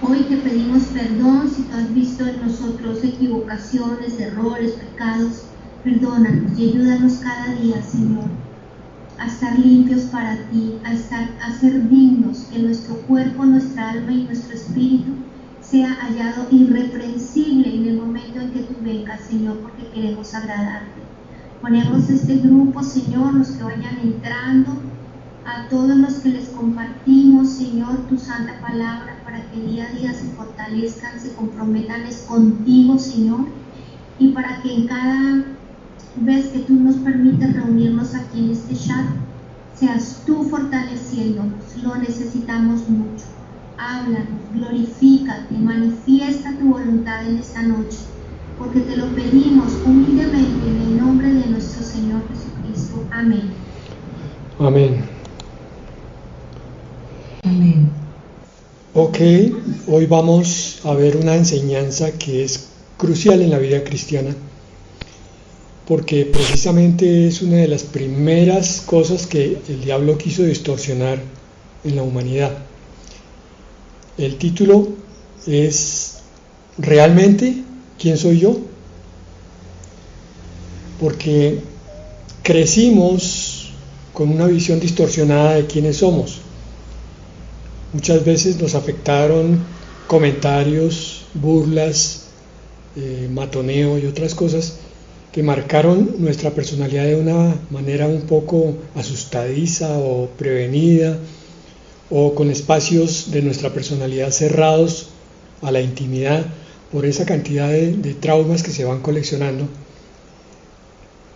Hoy te pedimos perdón si tú has visto en nosotros equivocaciones, errores, pecados. Perdónanos y ayúdanos cada día, Señor, a estar limpios para ti, a ser dignos, que nuestro cuerpo, nuestra alma y nuestro espíritu sea hallado irreprensible en el momento en que tú vengas, Señor, porque queremos agradarte. Ponemos este grupo, Señor, los que vayan entrando, a todos los que les compartimos, Señor, tu santa palabra, para que día a día se fortalezcan, se comprometan contigo, Señor, y para que en cada vez que tú nos permites reunirnos aquí en este chat, seas tú fortaleciéndonos. Lo necesitamos mucho. Háblanos, glorifícate, manifiesta tu voluntad en esta noche, porque te lo pedimos humildemente en el nombre de nuestro Señor Jesucristo. Amén. Amén. Amén. Ok, hoy vamos a ver una enseñanza que es crucial en la vida cristiana, porque precisamente es una de las primeras cosas que el diablo quiso distorsionar en la humanidad. El título es ¿realmente quién soy yo? Porque crecimos con una visión distorsionada de quiénes somos. Muchas veces nos afectaron comentarios, burlas, matoneo y otras cosas que marcaron nuestra personalidad de una manera un poco asustadiza o prevenida, o con espacios de nuestra personalidad cerrados a la intimidad por esa cantidad de traumas que se van coleccionando,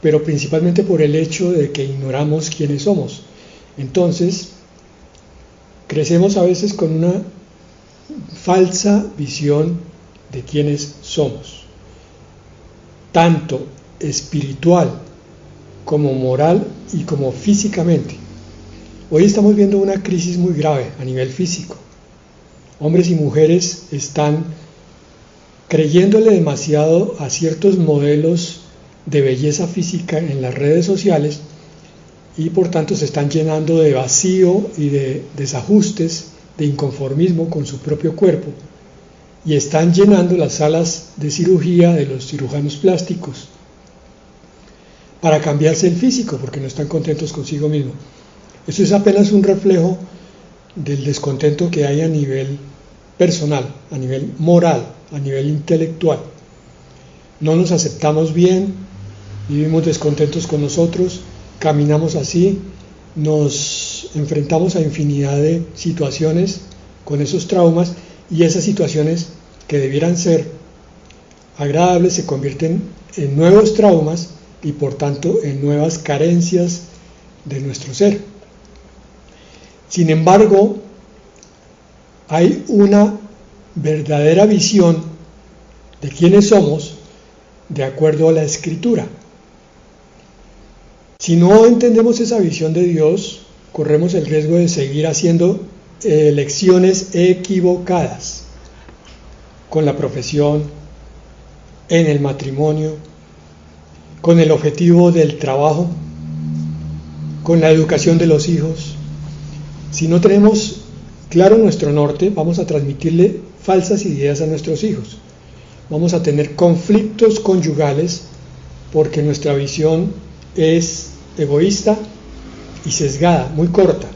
pero principalmente por el hecho de que ignoramos quiénes somos. Entonces, crecemos a veces con una falsa visión de quiénes somos, tanto espiritual como moral y como físicamente. Hoy estamos viendo una crisis muy grave a nivel físico. Hombres y mujeres están creyéndole demasiado a ciertos modelos de belleza física en las redes sociales y por tanto se están llenando de vacío y de desajustes, de inconformismo con su propio cuerpo, y están llenando las salas de cirugía de los cirujanos plásticos para cambiarse el físico porque no están contentos consigo mismos. Eso es apenas un reflejo del descontento que hay a nivel personal, a nivel moral, a nivel intelectual. No nos aceptamos bien, vivimos descontentos con nosotros, caminamos así, nos enfrentamos a infinidad de situaciones con esos traumas, y esas situaciones que debieran ser agradables se convierten en nuevos traumas y por tanto en nuevas carencias de nuestro ser. Sin embargo, hay una verdadera visión de quiénes somos de acuerdo a la Escritura. Si no entendemos esa visión de Dios, corremos el riesgo de seguir haciendo elecciones equivocadas con la profesión, en el matrimonio, con el objetivo del trabajo, con la educación de los hijos. Si no tenemos claro nuestro norte, vamos a transmitirle falsas ideas a nuestros hijos. Vamos a tener conflictos conyugales porque nuestra visión es egoísta y sesgada, muy corta.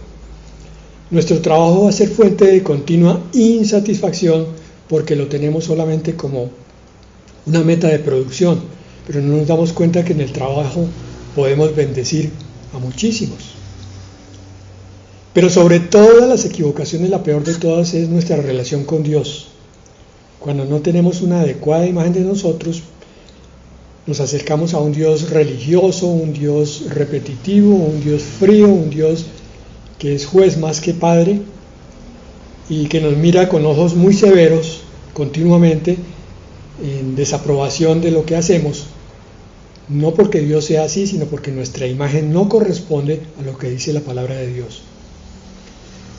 Nuestro trabajo va a ser fuente de continua insatisfacción porque lo tenemos solamente como una meta de producción, pero no nos damos cuenta que en el trabajo podemos bendecir a muchísimos. Pero sobre todas las equivocaciones, la peor de todas es nuestra relación con Dios. Cuando no tenemos una adecuada imagen de nosotros, nos acercamos a un Dios religioso, un Dios repetitivo, un Dios frío, un Dios que es juez más que padre y que nos mira con ojos muy severos continuamente en desaprobación de lo que hacemos, no porque Dios sea así, sino porque nuestra imagen no corresponde a lo que dice la palabra de Dios.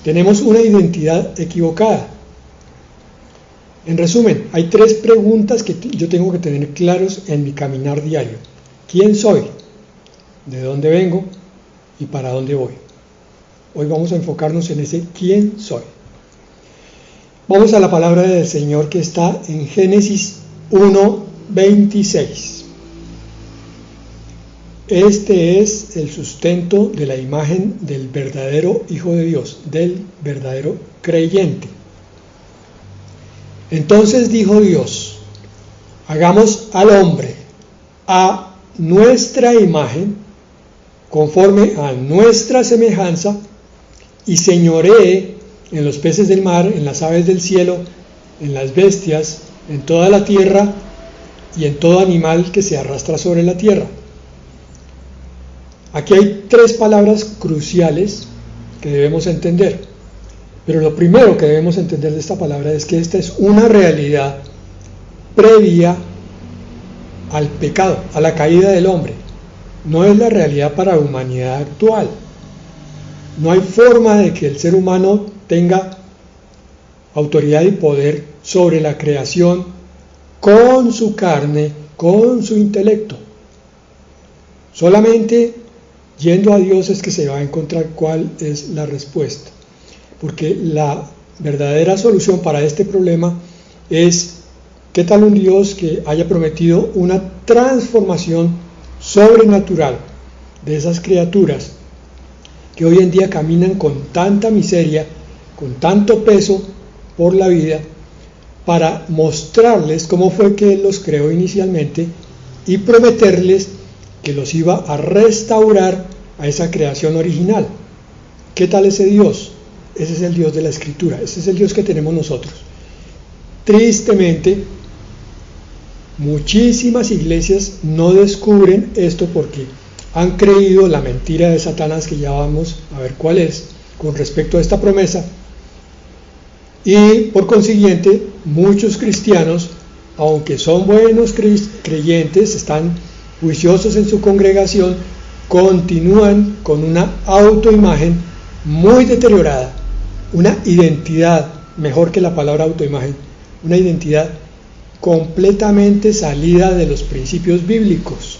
Tenemos una identidad equivocada. En resumen, hay 3 preguntas que yo tengo que tener claros en mi caminar diario. ¿Quién soy? ¿De dónde vengo? ¿Y para dónde voy? Hoy vamos a enfocarnos en ese ¿quién soy? Vamos a la palabra del Señor que está en Génesis 1:26. Este es el sustento de la imagen del verdadero Hijo de Dios, del verdadero creyente. Entonces dijo Dios: hagamos al hombre a nuestra imagen, conforme a nuestra semejanza, y señoree en los peces del mar, en las aves del cielo, en las bestias, en toda la tierra y en todo animal que se arrastra sobre la tierra. Aquí hay tres palabras cruciales que debemos entender, pero lo primero que debemos entender de esta palabra es que esta es una realidad previa al pecado, a la caída del hombre. No es la realidad para la humanidad actual. No hay forma de que el ser humano tenga autoridad y poder sobre la creación con su carne, con su intelecto. Solamente yendo a Dios es que se va a encontrar cuál es la respuesta, porque la verdadera solución para este problema es: ¿qué tal un Dios que haya prometido una transformación sobrenatural de esas criaturas que hoy en día caminan con tanta miseria, con tanto peso por la vida, para mostrarles cómo fue que Él los creó inicialmente y prometerles que los iba a restaurar a esa creación original? ¿Qué tal ese Dios? Ese es el Dios de la Escritura, ese es el Dios que tenemos nosotros. Tristemente, muchísimas iglesias no descubren esto porque han creído la mentira de Satanás, que ya vamos a ver cuál es, con respecto a esta promesa, y por consiguiente muchos cristianos, aunque son buenos creyentes, están juiciosos en su congregación, continúan con una autoimagen muy deteriorada, una identidad, mejor que la palabra autoimagen, una identidad completamente salida de los principios bíblicos,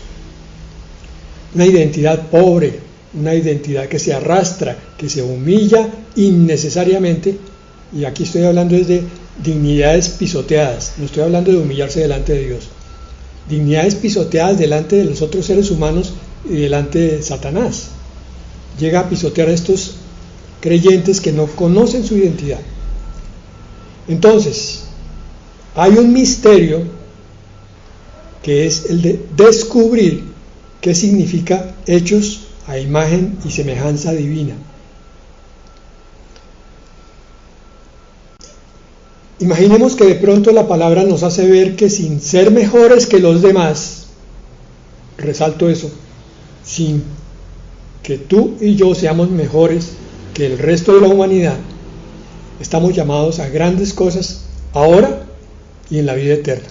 una identidad pobre, una identidad que se arrastra, que se humilla innecesariamente, y aquí estoy hablando de dignidades pisoteadas, no estoy hablando de humillarse delante de Dios, dignidades pisoteadas delante de los otros seres humanos y delante de Satanás. Llega a pisotear a estos creyentes que no conocen su identidad. Entonces, hay un misterio que es el de descubrir qué significa hechos a imagen y semejanza divina. Imaginemos que de pronto la palabra nos hace ver que sin ser mejores que los demás, resalto eso, sin que tú y yo seamos mejores que el resto de la humanidad, estamos llamados a grandes cosas ahora y en la vida eterna.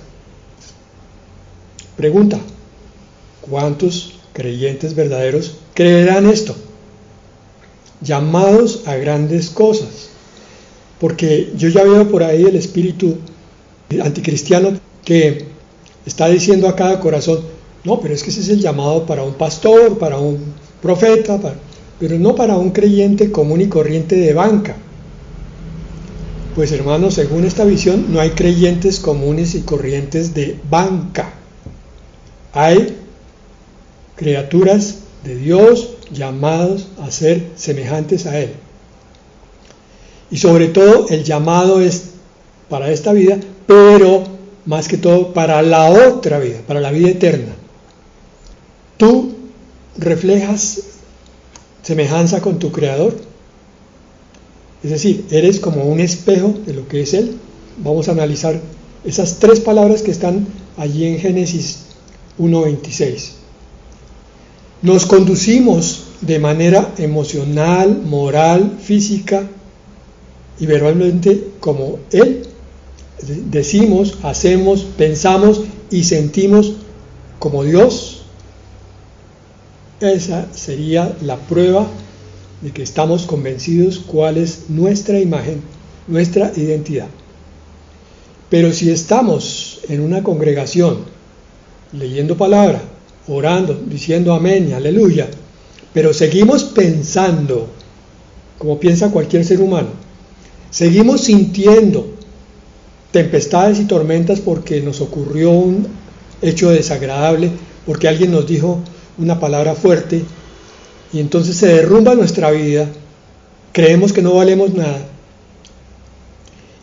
Pregunta: ¿cuántos creyentes verdaderos creerán esto? Llamados a grandes cosas. Porque yo ya veo por ahí el espíritu anticristiano que está diciendo a cada corazón: no, pero es que ese es el llamado para un pastor, para un profeta, pero no para un creyente común y corriente de banca. Pues hermanos, según esta visión, no hay creyentes comunes y corrientes de banca. Hay criaturas de Dios llamados a ser semejantes a Él. Y sobre todo el llamado es para esta vida, pero más que todo para la otra vida, para la vida eterna. ¿Tú reflejas semejanza con tu Creador? Es decir, ¿eres como un espejo de lo que es Él? Vamos a analizar esas tres palabras que están allí en Génesis 1:26. Nos conducimos de manera emocional, moral, física y verbalmente como Él. Decimos, hacemos, pensamos y sentimos como Dios. Esa sería la prueba de que estamos convencidos cuál es nuestra imagen, nuestra identidad. Pero si estamos en una congregación leyendo palabra, orando, diciendo amén y aleluya, pero seguimos pensando como piensa cualquier ser humano, seguimos sintiendo tempestades y tormentas porque nos ocurrió un hecho desagradable, porque alguien nos dijo una palabra fuerte y entonces se derrumba nuestra vida, creemos que no valemos nada.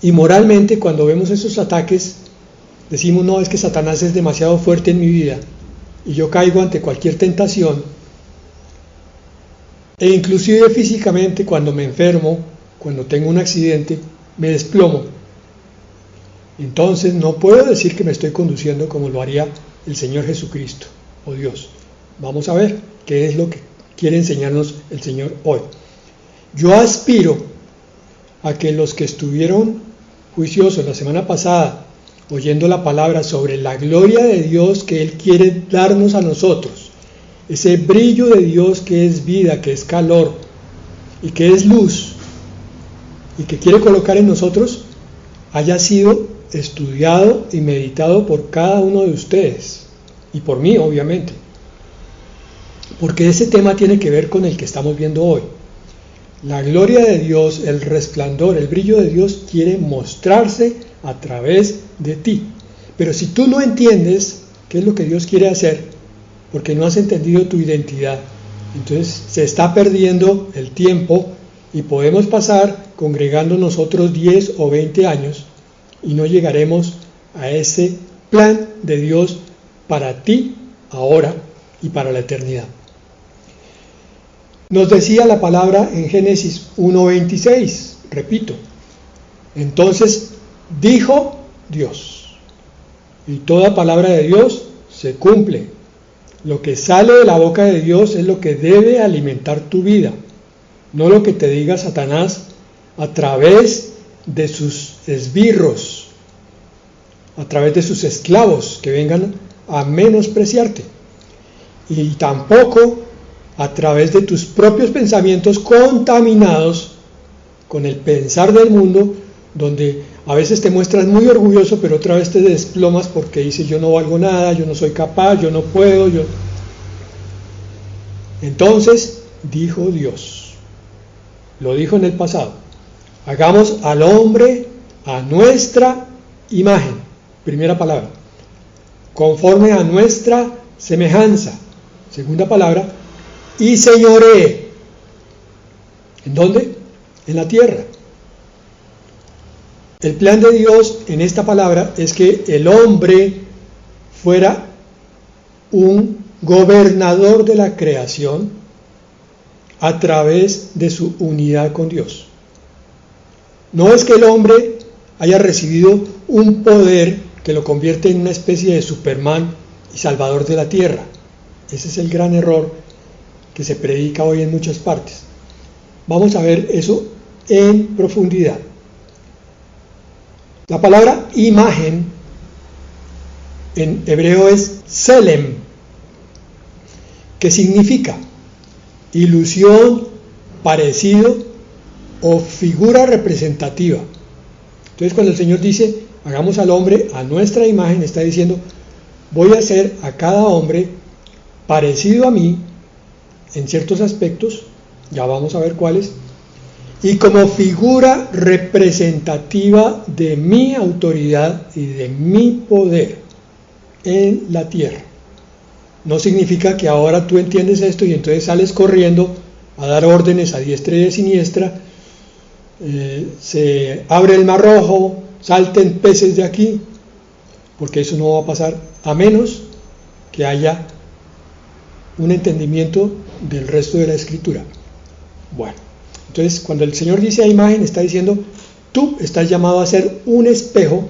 Y moralmente, cuando vemos esos ataques, decimos, no, es que Satanás es demasiado fuerte en mi vida y yo caigo ante cualquier tentación. E inclusive físicamente, cuando me enfermo, cuando tengo un accidente, me desplomo. Entonces no puedo decir que me estoy conduciendo como lo haría el Señor Jesucristo o Dios. Vamos a ver qué es lo que quiere enseñarnos el Señor hoy. Yo aspiro a que los que estuvieron juiciosos la semana pasada, oyendo la palabra sobre la gloria de Dios que Él quiere darnos a nosotros, ese brillo de Dios que es vida, que es calor y que es luz y que quiere colocar en nosotros, haya sido estudiado y meditado por cada uno de ustedes y por mí, obviamente, porque ese tema tiene que ver con el que estamos viendo hoy. La gloria de Dios, el resplandor, el brillo de Dios quiere mostrarse a través de ti. Pero si tú no entiendes qué es lo que Dios quiere hacer, porque no has entendido tu identidad, entonces se está perdiendo el tiempo y podemos pasar congregando nosotros 10 o 20 años y no llegaremos a ese plan de Dios para ti, ahora y para la eternidad. Nos decía la palabra en Génesis 1:26, repito, entonces dijo Dios, y toda palabra de Dios se cumple. Lo que sale de la boca de Dios es lo que debe alimentar tu vida, no lo que te diga Satanás a través de sus esbirros, a través de sus esclavos que vengan a menospreciarte, y tampoco a través de tus propios pensamientos contaminados con el pensar del mundo, donde a veces te muestras muy orgulloso, pero otra vez te desplomas porque dices yo no valgo nada, yo no soy capaz, yo no puedo, Entonces dijo Dios, lo dijo en el pasado, hagamos al hombre a nuestra imagen, primera palabra, conforme a nuestra semejanza, segunda palabra, y señoree. ¿En dónde? En la tierra. El plan de Dios en esta palabra es que el hombre fuera un gobernador de la creación a través de su unidad con Dios. No es que el hombre haya recibido un poder que lo convierte en una especie de Superman y salvador de la tierra. Ese es el gran error que se predica hoy en muchas partes. Vamos a ver eso en profundidad. La palabra imagen en hebreo es selem, que significa ilusión, parecido o figura representativa. Entonces cuando el Señor dice hagamos al hombre a nuestra imagen, está diciendo voy a hacer a cada hombre parecido a mí en ciertos aspectos, ya vamos a ver cuáles, y como figura representativa de mi autoridad y de mi poder en la tierra. No significa que ahora tú entiendes esto y entonces sales corriendo a dar órdenes a diestra y a siniestra, se abre el mar rojo, salten peces de aquí, porque eso no va a pasar a menos que haya un entendimiento del resto de la escritura. Bueno, entonces cuando el Señor dice a imagen, está diciendo tú estás llamado a ser un espejo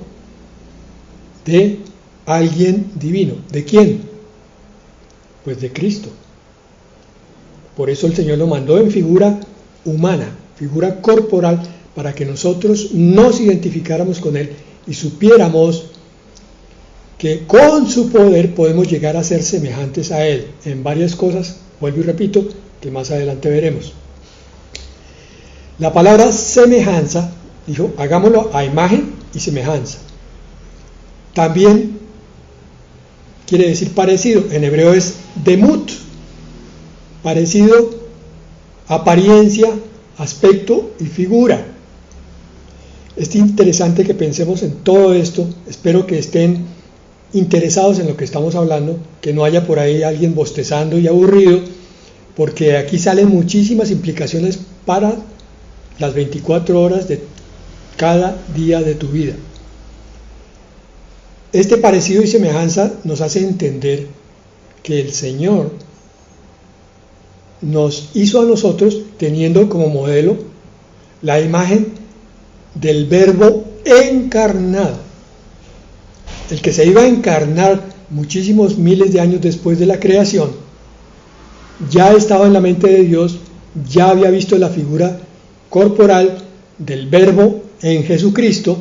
de alguien divino. ¿De quién? Pues de Cristo. Por eso el Señor lo mandó en figura humana, figura corporal, para que nosotros nos identificáramos con Él y supiéramos que con su poder podemos llegar a ser semejantes a Él en varias cosas, vuelvo y repito, que más adelante veremos. La palabra semejanza, dijo, hagámoslo a imagen y semejanza. También quiere decir parecido, en hebreo es demut, parecido, apariencia, aspecto y figura. Es interesante que pensemos en todo esto. Espero que estén interesados en lo que estamos hablando, que no haya por ahí alguien bostezando y aburrido, porque aquí salen muchísimas implicaciones para las 24 horas de cada día de tu vida. Este parecido y semejanza nos hace entender que el Señor nos hizo a nosotros teniendo como modelo la imagen del Verbo encarnado, el que se iba a encarnar muchísimos miles de años después de la creación. Ya estaba en la mente de Dios, ya había visto la figura corporal del Verbo en Jesucristo,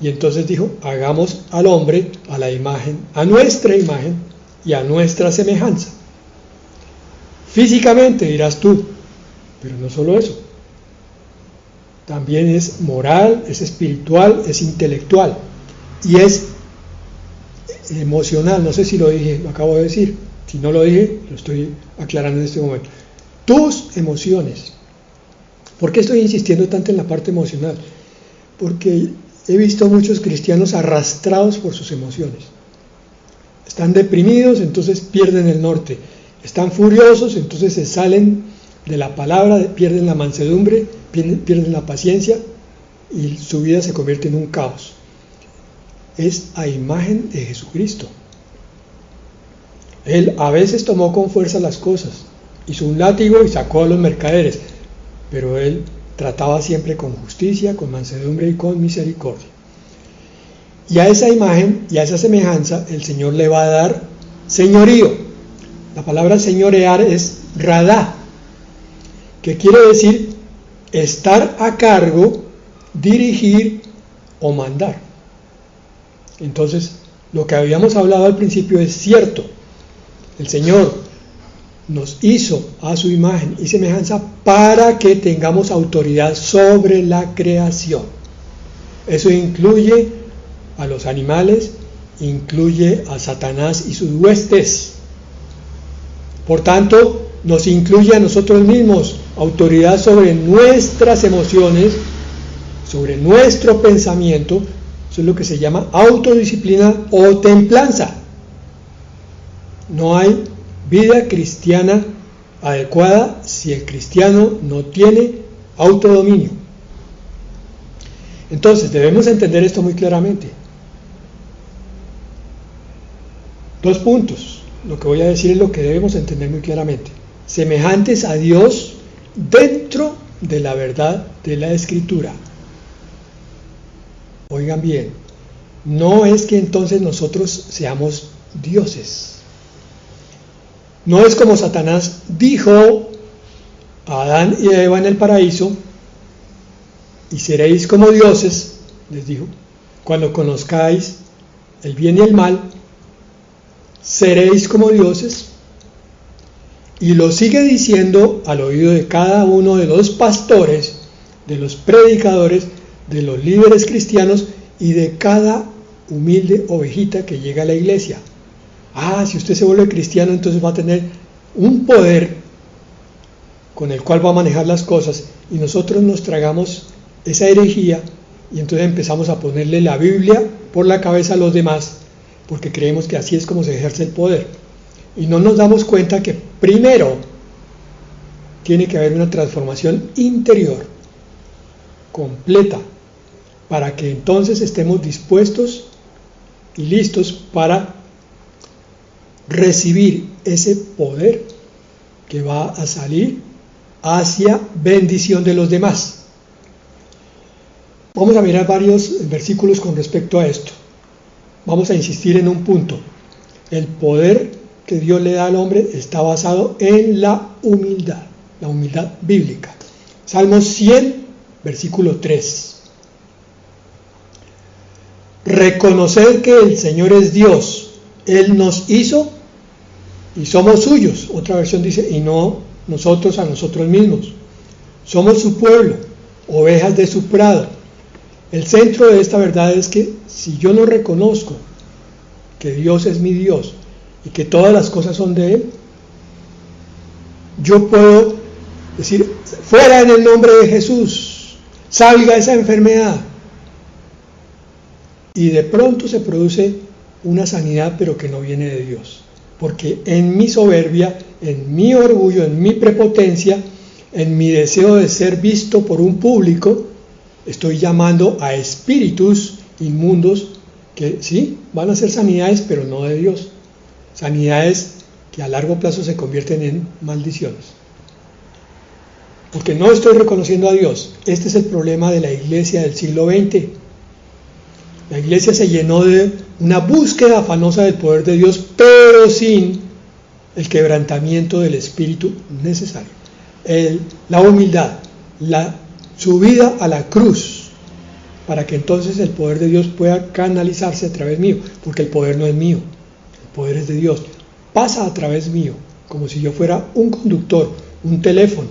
y entonces dijo: hagamos al hombre a la imagen, a nuestra imagen y a nuestra semejanza. Físicamente, dirás tú, pero no solo eso, también es moral, es espiritual, es intelectual y es emocional. No sé si lo dije, lo acabo de decir. Si no lo dije, lo estoy aclarando en este momento. Tus emociones. ¿Por qué estoy insistiendo tanto en la parte emocional? Porque he visto muchos cristianos arrastrados por sus emociones. Están deprimidos, entonces pierden el norte. Están furiosos, entonces se salen de la palabra, pierden la mansedumbre, pierden la paciencia y su vida se convierte en un caos. Es a imagen de Jesucristo. Él a veces tomó con fuerza las cosas, hizo un látigo y sacó a los mercaderes, pero él trataba siempre con justicia, con mansedumbre y con misericordia. Y a esa imagen y a esa semejanza el Señor le va a dar señorío. La palabra señorear es radá, que quiere decir estar a cargo, dirigir o mandar. Entonces, lo que habíamos hablado al principio es cierto. El Señor nos hizo a su imagen y semejanza para que tengamos autoridad sobre la creación. Eso incluye a los animales, incluye a Satanás y sus huestes. Por tanto, nos incluye a nosotros mismos autoridad sobre nuestras emociones, sobre nuestro pensamiento. Eso es lo que se llama autodisciplina o templanza. No hay vida cristiana adecuada si el cristiano no tiene autodominio. Entonces, debemos entender esto muy claramente. 2 puntos. Lo que voy a decir es lo que debemos entender muy claramente. Semejantes a Dios dentro de la verdad de la Escritura. Oigan bien, no es que entonces nosotros seamos dioses. No es como Satanás dijo a Adán y a Eva en el paraíso: y seréis como dioses, les dijo, cuando conozcáis el bien y el mal, seréis como dioses. Y lo sigue diciendo al oído de cada uno de los pastores, de los predicadores, de los líderes cristianos y de cada humilde ovejita que llega a la iglesia. Si usted se vuelve cristiano, entonces va a tener un poder con el cual va a manejar las cosas, y nosotros nos tragamos esa herejía y entonces empezamos a ponerle la Biblia por la cabeza a los demás, porque creemos que así es como se ejerce el poder. Y no nos damos cuenta que primero tiene que haber una transformación interior, completa, para que entonces estemos dispuestos y listos para recibir ese poder que va a salir hacia bendición de los demás. Vamos a mirar varios versículos con respecto a esto. Vamos a insistir en un punto. El poder que Dios le da al hombre está basado en la humildad bíblica. Salmos 100, versículo 3. Reconocer que el Señor es Dios, Él nos hizo y somos suyos. Otra versión dice, y no nosotros a nosotros mismos. Somos su pueblo, ovejas de su prado. El centro de esta verdad es que si yo no reconozco que Dios es mi Dios y que todas las cosas son de Él, yo puedo decir, fuera en el nombre de Jesús, salga esa enfermedad, y de pronto se produce una sanidad, pero que no viene de Dios. Porque en mi soberbia, en mi orgullo, en mi prepotencia, en mi deseo de ser visto por un público, estoy llamando a espíritus inmundos que sí, van a ser sanidades, pero no de Dios. Sanidades que a largo plazo se convierten en maldiciones. Porque no estoy reconociendo a Dios. Este es el problema de la iglesia del siglo XX. La iglesia se llenó de una búsqueda afanosa del poder de Dios, pero sin el quebrantamiento del espíritu necesario. La humildad, la subida a la cruz, para que entonces el poder de Dios pueda canalizarse a través mío, porque el poder no es mío, el poder es de Dios. Pasa a través mío, como si yo fuera un conductor, un teléfono.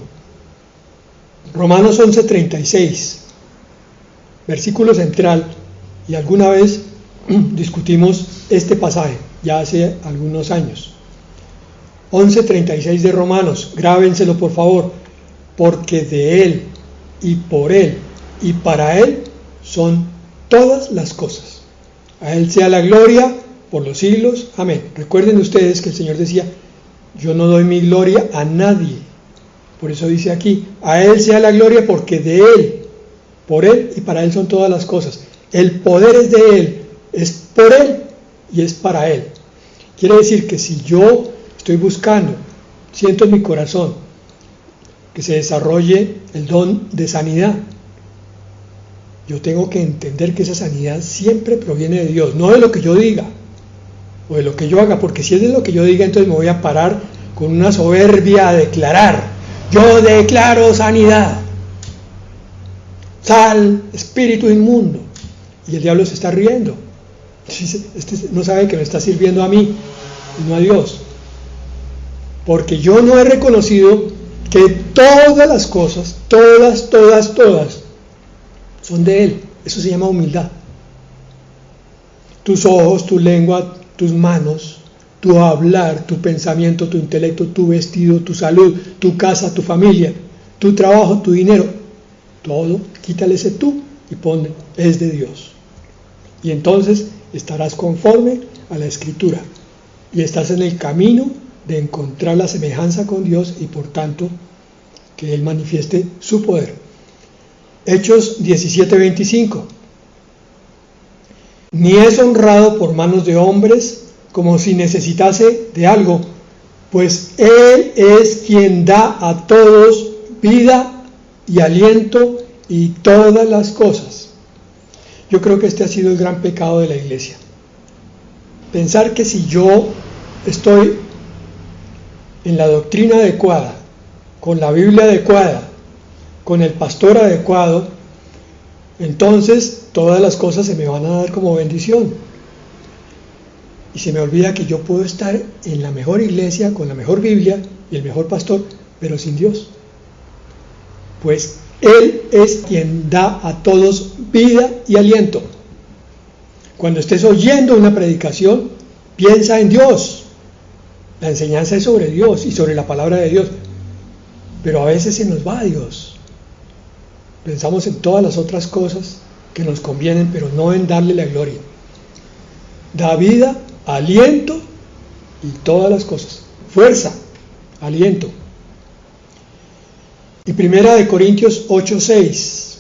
Romanos 11:36, versículo central, y alguna vez discutimos este pasaje, ya hace algunos años. 11:36 de Romanos, grábenselo por favor, porque de Él, y por Él, y para Él son todas las cosas. A Él sea la gloria por los siglos, amén. Recuerden ustedes que el Señor decía, yo no doy mi gloria a nadie. Por eso dice aquí, a Él sea la gloria porque de Él, por Él y para Él son todas las cosas. El poder es de Él, es por Él y es para Él. Quiere decir que si yo estoy buscando, siento en mi corazón que se desarrolle el don de sanidad, yo tengo que entender que esa sanidad siempre proviene de Dios, no de lo que yo diga o de lo que yo haga, porque si es de lo que yo diga, entonces me voy a parar con una soberbia a declarar, yo declaro sanidad, sal, espíritu inmundo, y el diablo se está riendo, no sabe que me está sirviendo a mí y no a Dios, porque yo no he reconocido que todas las cosas, todas, son de Él. Eso se llama humildad. Tus ojos, tu lengua, tus manos, tu hablar, tu pensamiento, tu intelecto, tu vestido, tu salud, tu casa, tu familia, tu trabajo, tu dinero, todo, quítale ese tú y ponle, es de Dios. Y entonces estarás conforme a la Escritura y estás en el camino de encontrar la semejanza con Dios y por tanto que Él manifieste su poder. Hechos 17:25. Ni es honrado por manos de hombres como si necesitase de algo, pues Él es quien da a todos vida y aliento y todas las cosas. Yo creo que este ha sido el gran pecado de la iglesia. Pensar que si yo estoy en la doctrina adecuada, con la Biblia adecuada, con el pastor adecuado, entonces todas las cosas se me van a dar como bendición. Y se me olvida que yo puedo estar en la mejor iglesia, con la mejor Biblia y el mejor pastor, pero sin Dios. Pues Él es quien da a todos vida y aliento. Cuando estés oyendo una predicación, piensa en Dios. La enseñanza es sobre Dios y sobre la palabra de Dios. Pero a veces se nos va a Dios. Pensamos en todas las otras cosas que nos convienen, pero no en darle la gloria. Da vida, aliento y todas las cosas. Fuerza, aliento. Y 1 Corintios 8:6.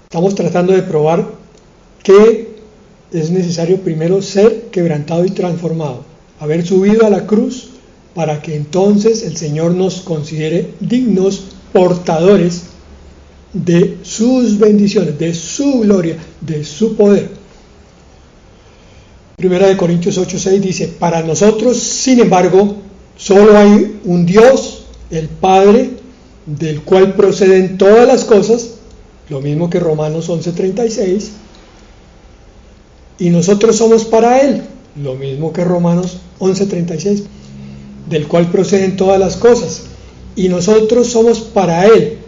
Estamos tratando de probar que es necesario primero ser quebrantado y transformado, haber subido a la cruz para que entonces el Señor nos considere dignos portadores de sus bendiciones, de su gloria, de su poder. 1 Corintios 8:6 dice, para nosotros, sin embargo, solo hay un Dios, el Padre, del cual proceden todas las cosas, lo mismo que Romanos 11:36, y nosotros somos para Él, lo mismo que Romanos 11:36, del cual proceden todas las cosas, y nosotros somos para Él,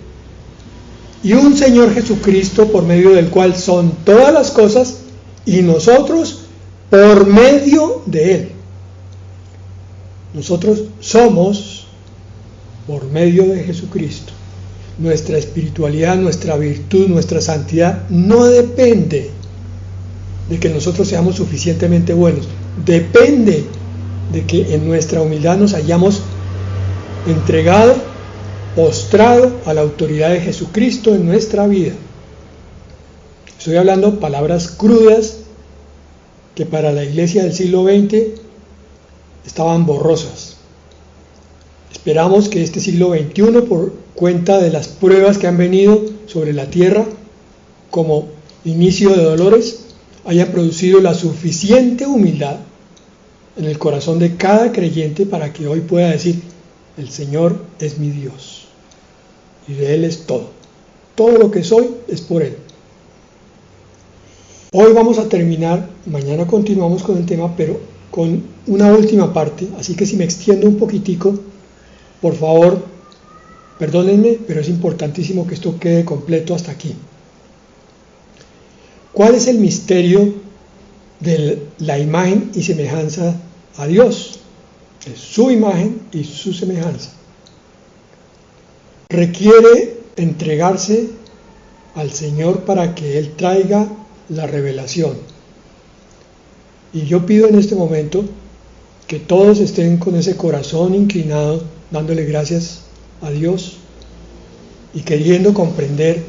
y un Señor Jesucristo por medio del cual son todas las cosas, y nosotros por medio de Él. Nosotros somos por medio de Jesucristo. Nuestra espiritualidad, nuestra virtud, nuestra santidad no depende de que nosotros seamos suficientemente buenos. Depende de que en nuestra humildad nos hayamos entregado, postrado a la autoridad de Jesucristo en nuestra vida. Estoy hablando palabras crudas que para la iglesia del siglo XX estaban borrosas. Esperamos que este siglo XXI, por cuenta de las pruebas que han venido sobre la tierra como inicio de dolores, haya producido la suficiente humildad en el corazón de cada creyente para que hoy pueda decir: el Señor es mi Dios y de Él es todo. Todo lo que soy es por Él. Hoy vamos a terminar, mañana continuamos con el tema, pero con una última parte, así que si me extiendo un poquitico, por favor, perdónenme, pero es importantísimo que esto quede completo hasta aquí. ¿Cuál es el misterio de la imagen y semejanza a Dios? Es su imagen y su semejanza. Requiere entregarse al Señor para que Él traiga la revelación. Y yo pido en este momento que todos estén con ese corazón inclinado, dándole gracias a Dios y queriendo comprender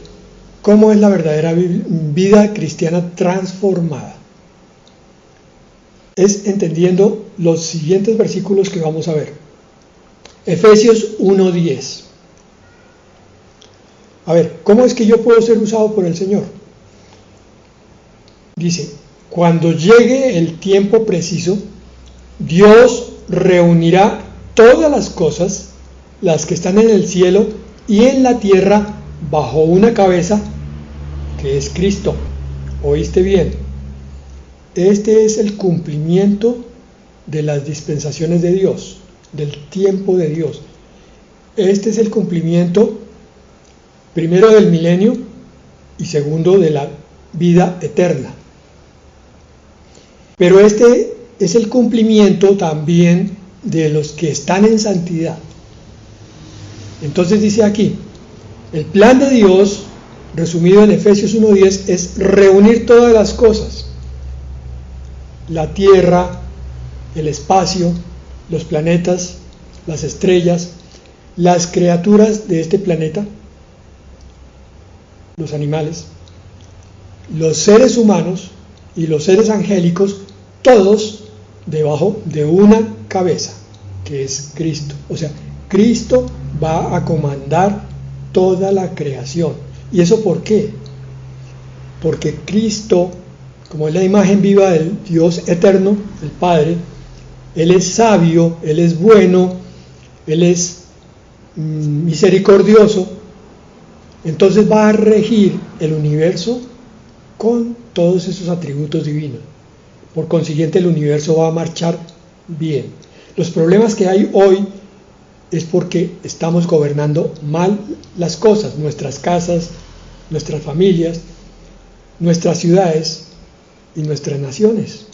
cómo es la verdadera vida cristiana transformada. Es entendiendo los siguientes versículos que vamos a ver. Efesios 1:10. A ver, ¿cómo es que yo puedo ser usado por el Señor? Dice: cuando llegue el tiempo preciso, Dios reunirá todas las cosas, las que están en el cielo y en la tierra, bajo una cabeza, que es Cristo. ¿Oíste bien? Este es el cumplimiento de las dispensaciones de Dios, del tiempo de Dios. Este es el cumplimiento, primero del milenio y segundo de la vida eterna. Pero este es el cumplimiento también de los que están en santidad. Entonces dice aquí, el plan de Dios, resumido en Efesios 1:10, es reunir todas las cosas: la tierra, el espacio, los planetas, las estrellas, las criaturas de este planeta, los animales, los seres humanos y los seres angélicos, todos debajo de una cabeza, que es Cristo. O sea, Cristo va a comandar toda la creación. ¿Y eso por qué? Porque Cristo, como es la imagen viva del Dios eterno, el Padre, Él es sabio, Él es bueno, Él es misericordioso. Entonces va a regir el universo con todos esos atributos divinos. Por consiguiente, el universo va a marchar bien. Los problemas que hay hoy es porque estamos gobernando mal las cosas, nuestras casas, nuestras familias, nuestras ciudades y nuestras naciones,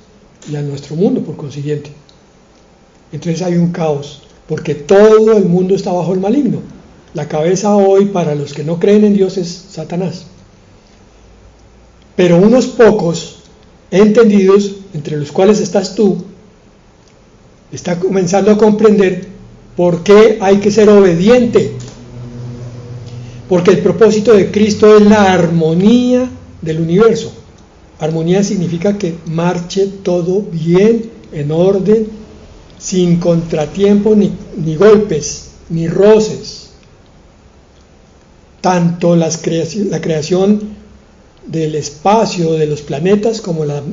y a nuestro mundo por consiguiente. Entonces hay un caos, porque todo el mundo está bajo el maligno. La cabeza hoy, para los que no creen en Dios, es Satanás. Pero unos pocos entendidos, entre los cuales estás tú, está comenzando a comprender por qué hay que ser obediente. Porque el propósito de Cristo es la armonía del universo. Armonía significa que marche todo bien, en orden, sin contratiempo, ni golpes, ni roces. Tanto la creación del espacio, de los planetas, como la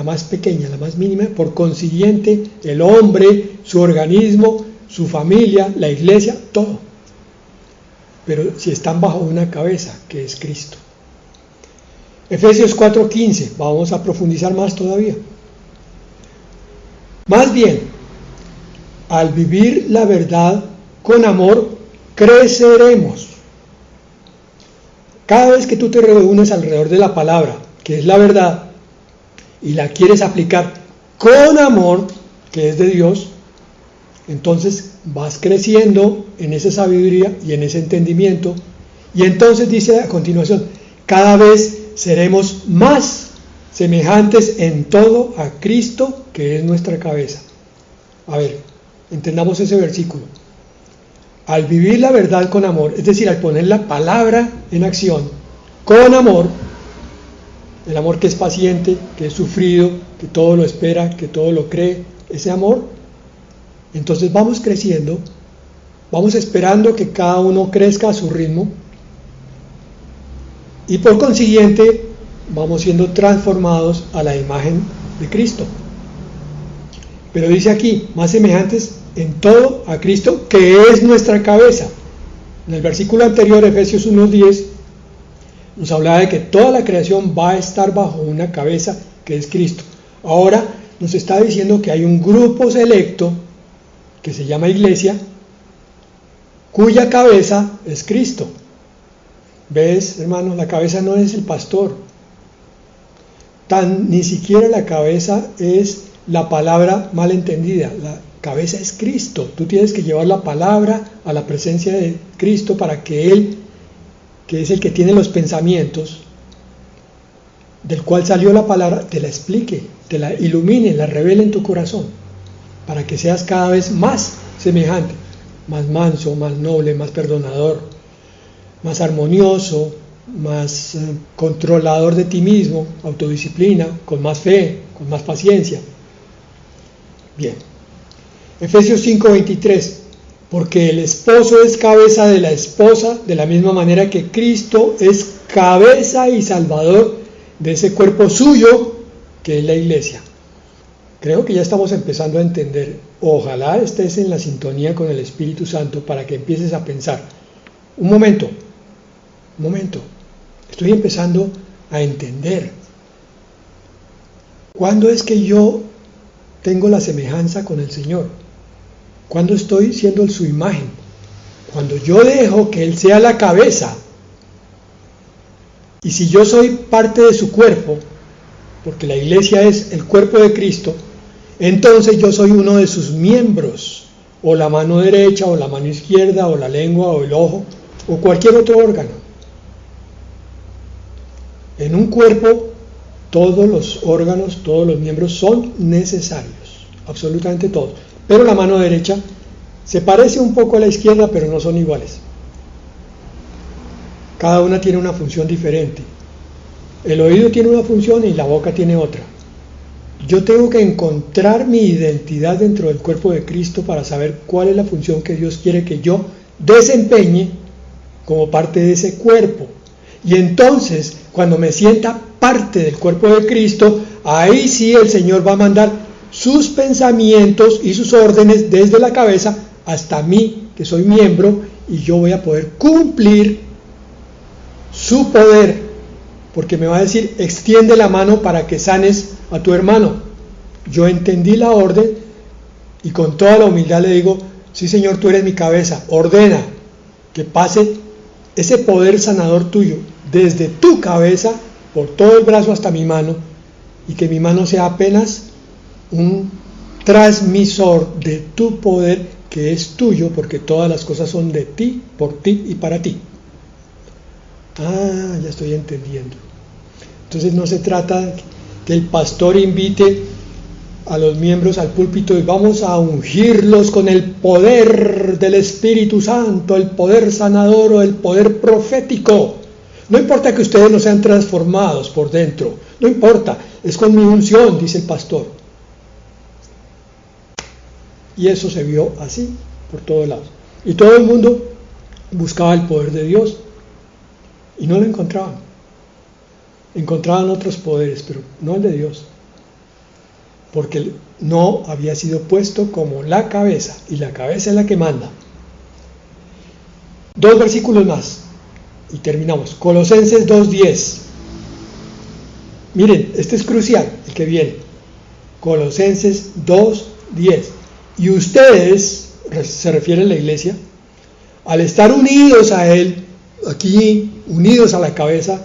más pequeña, la más mínima. Por consiguiente, el hombre, su organismo, su familia, la iglesia, todo. Pero si están bajo una cabeza, que es Cristo. Efesios 4:15, vamos a profundizar más todavía. Más bien, al vivir la verdad con amor, creceremos. Cada vez que tú te reúnes alrededor de la palabra, que es la verdad, y la quieres aplicar con amor, que es de Dios, entonces vas creciendo en esa sabiduría y en ese entendimiento. Y entonces dice a continuación, cada vez seremos más semejantes en todo a Cristo, que es nuestra cabeza. A ver, entendamos ese versículo. Al vivir la verdad con amor, es decir, al poner la palabra en acción, con amor, el amor que es paciente, que es sufrido, que todo lo espera, que todo lo cree, ese amor, entonces vamos creciendo, vamos esperando que cada uno crezca a su ritmo y por consiguiente vamos siendo transformados a la imagen de Cristo. Pero dice aquí, más semejantes en todo a Cristo, que es nuestra cabeza. En el versículo anterior, Efesios 1:10, nos hablaba de que toda la creación va a estar bajo una cabeza que es Cristo. Ahora nos está diciendo que hay un grupo selecto que se llama Iglesia, cuya cabeza es Cristo. ¿Ves, hermanos? La cabeza no es el pastor. Ni siquiera la cabeza es la palabra mal entendida. La cabeza es Cristo. Tú tienes que llevar la palabra a la presencia de Cristo para que Él, que es el que tiene los pensamientos, del cual salió la palabra, te la explique, te la ilumine, la revele en tu corazón, para que seas cada vez más semejante, más manso, más noble, más perdonador, más armonioso, más controlador de ti mismo, autodisciplina, con más fe, con más paciencia. Bien. Efesios 5:23, porque el esposo es cabeza de la esposa, de la misma manera que Cristo es cabeza y salvador de ese cuerpo suyo, que es la iglesia. Creo que ya estamos empezando a entender. Ojalá estés en la sintonía con el Espíritu Santo para que empieces a pensar. Un momento, estoy empezando a entender. ¿Cuándo es que yo tengo la semejanza con el Señor? ¿Cuándo estoy siendo su imagen? Cuando yo dejo que Él sea la cabeza. Y si yo soy parte de su cuerpo, porque la iglesia es el cuerpo de Cristo, entonces yo soy uno de sus miembros, o la mano derecha, o la mano izquierda, o la lengua, o el ojo, o cualquier otro órgano. En un cuerpo, todos los órganos, todos los miembros son necesarios, absolutamente todos. Pero la mano derecha se parece un poco a la izquierda, pero no son iguales. Cada una tiene una función diferente. El oído tiene una función y la boca tiene otra. Yo tengo que encontrar mi identidad dentro del cuerpo de Cristo para saber cuál es la función que Dios quiere que yo desempeñe como parte de ese cuerpo. Y entonces, cuando me sienta parte del cuerpo de Cristo, ahí sí el Señor va a mandar sus pensamientos y sus órdenes desde la cabeza hasta mí, que soy miembro, y yo voy a poder cumplir su poder, porque me va a decir, extiende la mano para que sanes a tu hermano. Yo entendí la orden y con toda la humildad le digo, sí Señor, tú eres mi cabeza, ordena que pase ese poder sanador tuyo desde tu cabeza por todo el brazo hasta mi mano, y que mi mano sea apenas un transmisor de tu poder que es tuyo, porque todas las cosas son de ti, por ti y para ti. Ah, ya estoy entendiendo. Entonces no se trata que el pastor invite a los miembros al púlpito y vamos a ungirlos con el poder del Espíritu Santo, el poder sanador o el poder profético. No importa que ustedes no sean transformados por dentro, no importa, es con mi unción, dice el pastor. Y eso se vio así, por todos lados. Y todo el mundo buscaba el poder de Dios y no lo encontraban. Encontraban otros poderes, pero no el de Dios. Porque no había sido puesto como la cabeza, y la cabeza es la que manda. 2 versículos más y terminamos. Colosenses 2:10. Miren, este es crucial, el que viene. Colosenses 2:10. Y ustedes, se refiere a la iglesia, al estar unidos a Él, aquí unidos a la cabeza,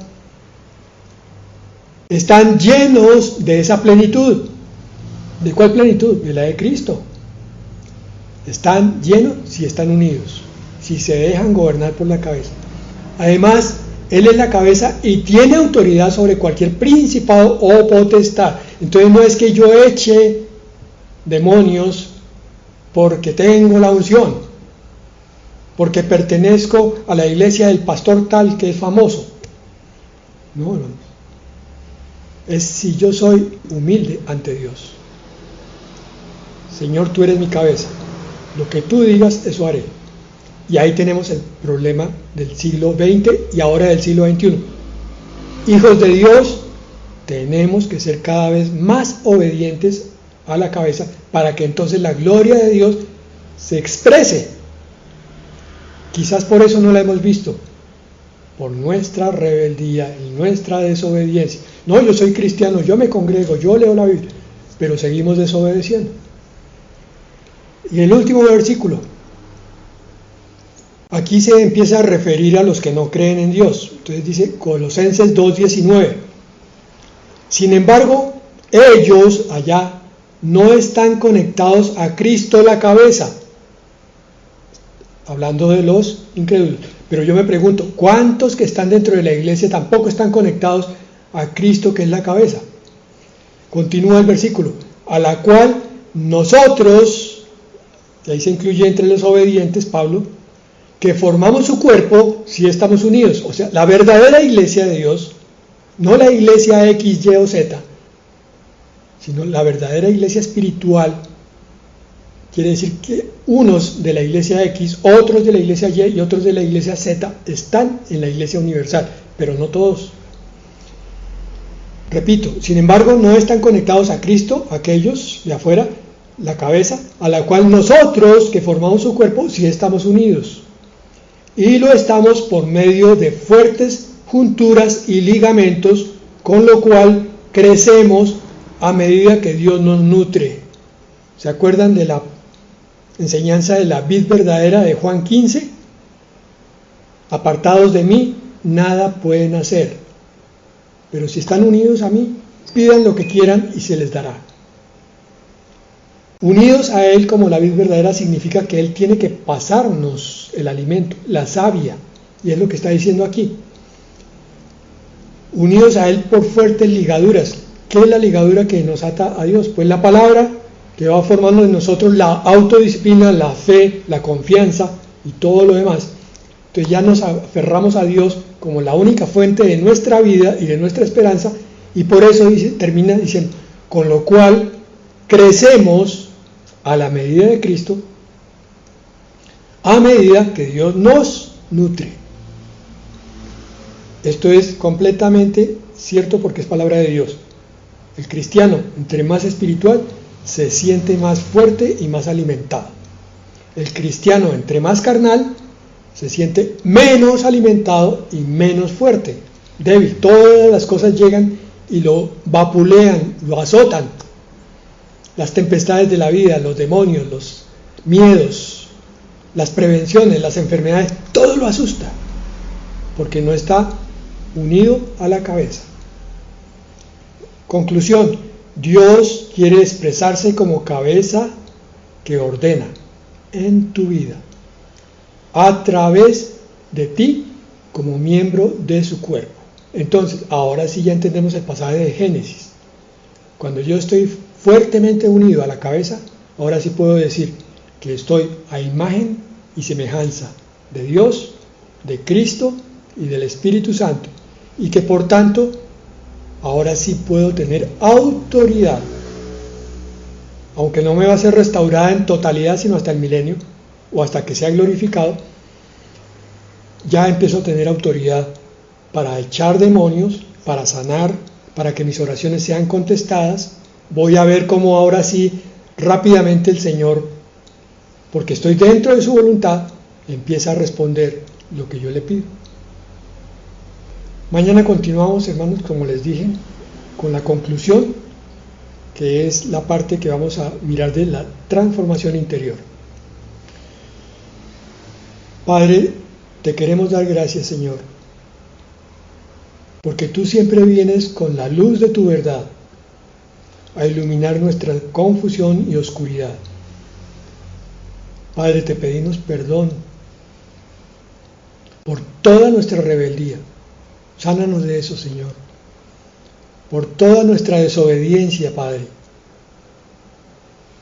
están llenos de esa plenitud. ¿De cuál plenitud? De la de Cristo. Están llenos si están unidos, si se dejan gobernar por la cabeza. Además, Él es la cabeza y tiene autoridad sobre cualquier principado o potestad. Entonces no es que yo eche demonios porque tengo la unción, porque pertenezco a la iglesia del pastor tal que es famoso. No. Es si yo soy humilde ante Dios. Señor, tú eres mi cabeza. Lo que tú digas, eso haré. Y ahí tenemos el problema del siglo XX y ahora del siglo XXI. Hijos de Dios, tenemos que ser cada vez más obedientes a la cabeza para que entonces la gloria de Dios se exprese. Quizás por eso no la hemos visto, por nuestra rebeldía y nuestra desobediencia. No, yo soy cristiano, yo me congrego, yo leo la Biblia, pero seguimos desobedeciendo. Y el último versículo, aquí se empieza a referir a los que no creen en Dios. Entonces dice Colosenses 2:19. Sin embargo, ellos allá no están conectados a Cristo la cabeza. Hablando de los incrédulos. Pero yo me pregunto, ¿cuántos que están dentro de la iglesia tampoco están conectados a Cristo que es la cabeza? Continúa el versículo, a la cual nosotros, y ahí se incluye entre los obedientes Pablo, que formamos su cuerpo si estamos unidos. O sea, la verdadera iglesia de Dios, no la iglesia X, Y o Z, sino la verdadera iglesia espiritual. Quiere decir que unos de la iglesia X, otros de la iglesia Y y otros de la iglesia Z están en la iglesia universal, pero no todos. Repito, sin embargo, no están conectados a Cristo, aquellos de afuera, la cabeza, a la cual nosotros que formamos su cuerpo sí estamos unidos. Y lo estamos por medio de fuertes junturas y ligamentos, con lo cual crecemos a medida que Dios nos nutre. ¿Se acuerdan de la enseñanza de la vid verdadera de Juan 15? Apartados de mí, nada pueden hacer. Pero si están unidos a mí, pidan lo que quieran y se les dará. Unidos a Él como la vid verdadera significa que Él tiene que pasarnos el alimento, la savia, y es lo que está diciendo aquí. Unidos a Él por fuertes ligaduras. ¿Qué es la ligadura que nos ata a Dios? Pues la palabra que va formando en nosotros la autodisciplina, la fe, la confianza y todo lo demás. Entonces ya nos aferramos a Dios como la única fuente de nuestra vida y de nuestra esperanza, y por eso termina diciendo, con lo cual crecemos a la medida de Cristo, a medida que Dios nos nutre. Esto es completamente cierto porque es palabra de Dios. El cristiano, entre más espiritual, se siente más fuerte y más alimentado. El cristiano, entre más carnal, se siente menos alimentado y menos fuerte, débil. Todas las cosas llegan y lo vapulean, lo azotan. Las tempestades de la vida, los demonios, los miedos, las prevenciones, las enfermedades, todo lo asusta, porque no está unido a la cabeza. Conclusión, Dios quiere expresarse como cabeza que ordena en tu vida, a través de ti como miembro de su cuerpo. Entonces, ahora sí ya entendemos el pasaje de Génesis. Cuando yo estoy fuertemente unido a la cabeza, ahora sí puedo decir que estoy a imagen y semejanza de Dios, de Cristo y del Espíritu Santo, y que por tanto, ahora sí puedo tener autoridad, aunque no me va a ser restaurada en totalidad, sino hasta el milenio, o hasta que sea glorificado. Ya empiezo a tener autoridad para echar demonios, para sanar, para que mis oraciones sean contestadas. Voy a ver cómo ahora sí, rápidamente el Señor, porque estoy dentro de su voluntad, empieza a responder lo que yo le pido. Mañana continuamos, hermanos, como les dije, con la conclusión, que es la parte que vamos a mirar de la transformación interior. Padre, te queremos dar gracias, Señor, porque tú siempre vienes con la luz de tu verdad a iluminar nuestra confusión y oscuridad. Padre, te pedimos perdón por toda nuestra rebeldía, Sánanos de eso, Señor. Por toda nuestra desobediencia, Padre.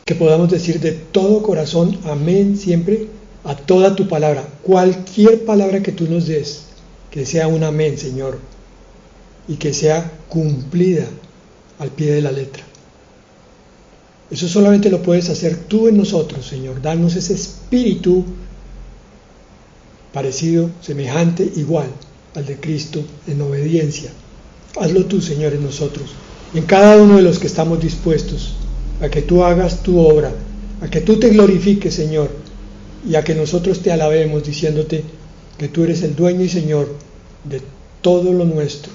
Que podamos decir de todo corazón, amén, siempre, a toda tu palabra. Cualquier palabra que tú nos des, que sea un amén, Señor. Y que sea cumplida al pie de la letra. Eso solamente lo puedes hacer tú en nosotros, Señor. Danos ese espíritu parecido, semejante, igual al de Cristo en obediencia. Hazlo tú, Señor, en nosotros, en cada uno de los que estamos dispuestos a que tú hagas tu obra, a que tú te glorifiques, Señor, y a que nosotros te alabemos diciéndote que tú eres el dueño y Señor de todo lo nuestro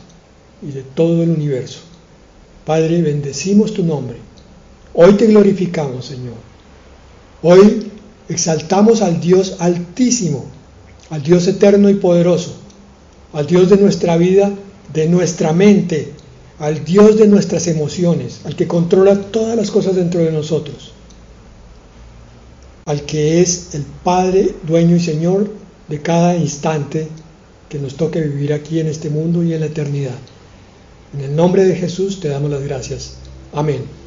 y de todo el universo. Padre, bendecimos tu nombre. Hoy te glorificamos, Señor. Hoy exaltamos al Dios altísimo, al Dios eterno y poderoso, al Dios de nuestra vida, de nuestra mente, al Dios de nuestras emociones, al que controla todas las cosas dentro de nosotros, al que es el Padre, dueño y Señor de cada instante que nos toque vivir aquí en este mundo y en la eternidad. En el nombre de Jesús te damos las gracias. Amén.